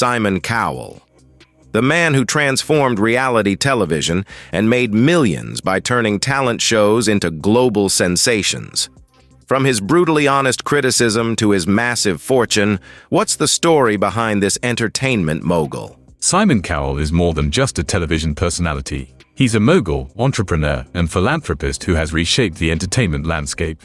Simon Cowell, the man who transformed reality television and made millions by turning talent shows into global sensations. From his brutally honest criticism to his massive fortune, what's the story behind this entertainment mogul? Simon Cowell is more than just a television personality. He's a mogul, entrepreneur, and philanthropist who has reshaped the entertainment landscape.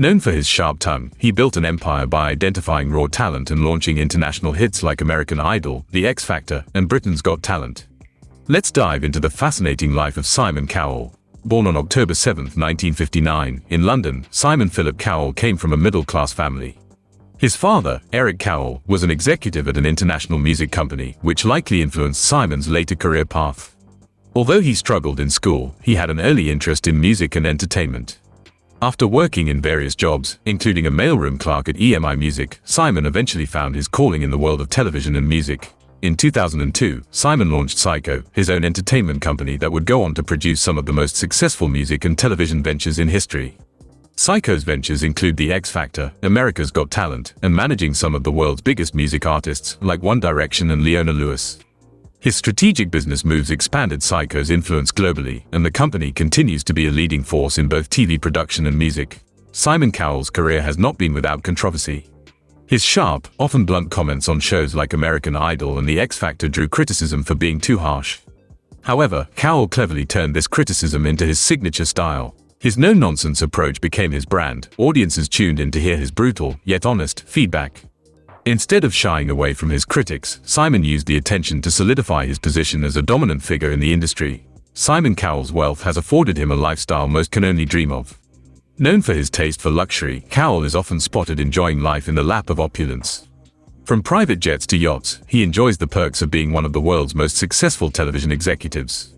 Known for his sharp tongue, he built an empire by identifying raw talent and launching international hits like American Idol, The X Factor, and Britain's Got Talent. Let's dive into the fascinating life of Simon Cowell. Born on October 7, 1959, in London, Simon Philip Cowell came from a middle-class family. His father, Eric Cowell, was an executive at an international music company, which likely influenced Simon's later career path. Although he struggled in school, he had an early interest in music and entertainment. After working in various jobs, including a mailroom clerk at EMI Music, Simon eventually found his calling in the world of television and music. In 2002, Simon launched Psycho, his own entertainment company that would go on to produce some of the most successful music and television ventures in history. Psycho's ventures include The X Factor, America's Got Talent, and managing some of the world's biggest music artists like One Direction and Leona Lewis. His strategic business moves expanded Psycho's influence globally, and the company continues to be a leading force in both TV production and music. Simon Cowell's career has not been without controversy. His sharp, often blunt comments on shows like American Idol and The X Factor drew criticism for being too harsh. However, Cowell cleverly turned this criticism into his signature style. His no-nonsense approach became his brand. Audiences tuned in to hear his brutal, yet honest, feedback. Instead of shying away from his critics, Simon used the attention to solidify his position as a dominant figure in the industry. Simon Cowell's wealth has afforded him a lifestyle most can only dream of. Known for his taste for luxury, Cowell is often spotted enjoying life in the lap of opulence. From private jets to yachts, he enjoys the perks of being one of the world's most successful television executives.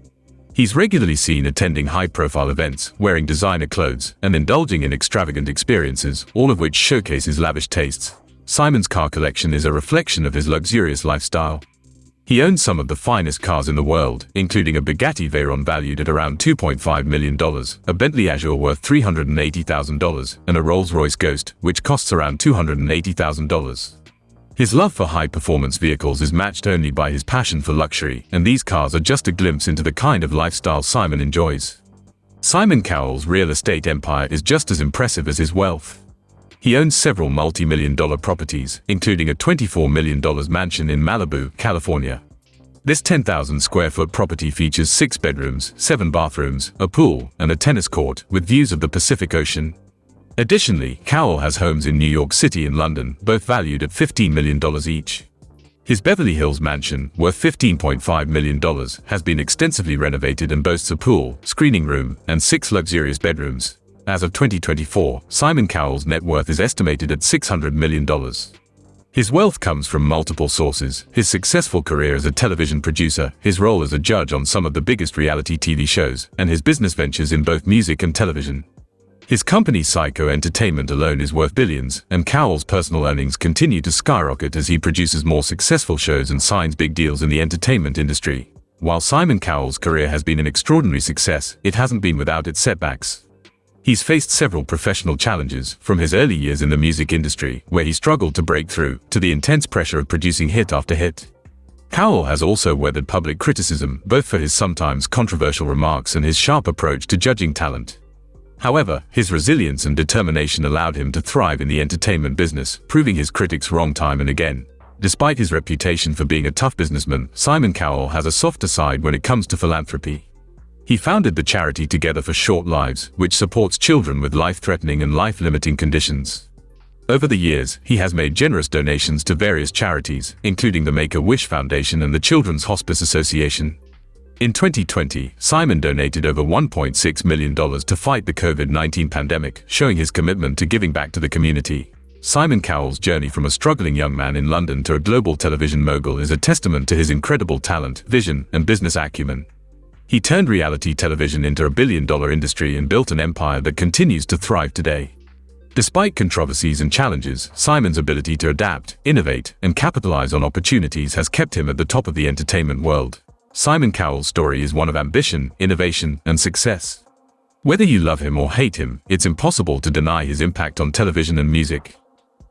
He's regularly seen attending high-profile events, wearing designer clothes, and indulging in extravagant experiences, all of which showcase his lavish tastes. Simon's car collection is a reflection of his luxurious lifestyle. He owns some of the finest cars in the world, including a Bugatti Veyron valued at around $2.5 million, a Bentley Azure worth $380,000, and a Rolls-Royce Ghost, which costs around $280,000. His love for high-performance vehicles is matched only by his passion for luxury, and these cars are just a glimpse into the kind of lifestyle Simon enjoys. Simon Cowell's real estate empire is just as impressive as his wealth. He owns several multi-million-dollar properties, including a $24 million mansion in Malibu, California. This 10,000-square-foot property features 6 bedrooms, 7 bathrooms, a pool, and a tennis court, with views of the Pacific Ocean. Additionally, Cowell has homes in New York City and London, both valued at $15 million each. His Beverly Hills mansion, worth $15.5 million, has been extensively renovated and boasts a pool, screening room, and 6 luxurious bedrooms. As of 2024, Simon Cowell's net worth is estimated at $600 million. His wealth comes from multiple sources: his successful career as a television producer, his role as a judge on some of the biggest reality TV shows, and his business ventures in both music and television. His company Psycho Entertainment alone is worth billions, and Cowell's personal earnings continue to skyrocket as he produces more successful shows and signs big deals in the entertainment industry. While Simon Cowell's career has been an extraordinary success, it hasn't been without its setbacks. He's faced several professional challenges, from his early years in the music industry, where he struggled to break through, to the intense pressure of producing hit after hit. Cowell has also weathered public criticism, both for his sometimes controversial remarks and his sharp approach to judging talent. However, his resilience and determination allowed him to thrive in the entertainment business, proving his critics wrong time and again. Despite his reputation for being a tough businessman, Simon Cowell has a softer side when it comes to philanthropy. He founded the charity Together for Short Lives, which supports children with life-threatening and life-limiting conditions. Over the years, he has made generous donations to various charities, including the Make-A-Wish Foundation and the Children's Hospice Association. In 2020, Simon donated over $1.6 million to fight the COVID-19 pandemic, showing his commitment to giving back to the community. Simon Cowell's journey from a struggling young man in London to a global television mogul is a testament to his incredible talent, vision, and business acumen. He turned reality television into a billion-dollar industry and built an empire that continues to thrive today. Despite controversies and challenges, Simon's ability to adapt, innovate, and capitalize on opportunities has kept him at the top of the entertainment world. Simon Cowell's story is one of ambition, innovation, and success. Whether you love him or hate him, it's impossible to deny his impact on television and music.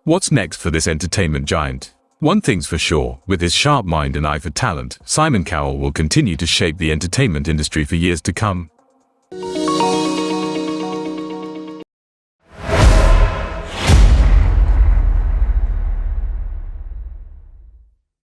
What's next for this entertainment giant? One thing's for sure, with his sharp mind and eye for talent, Simon Cowell will continue to shape the entertainment industry for years to come.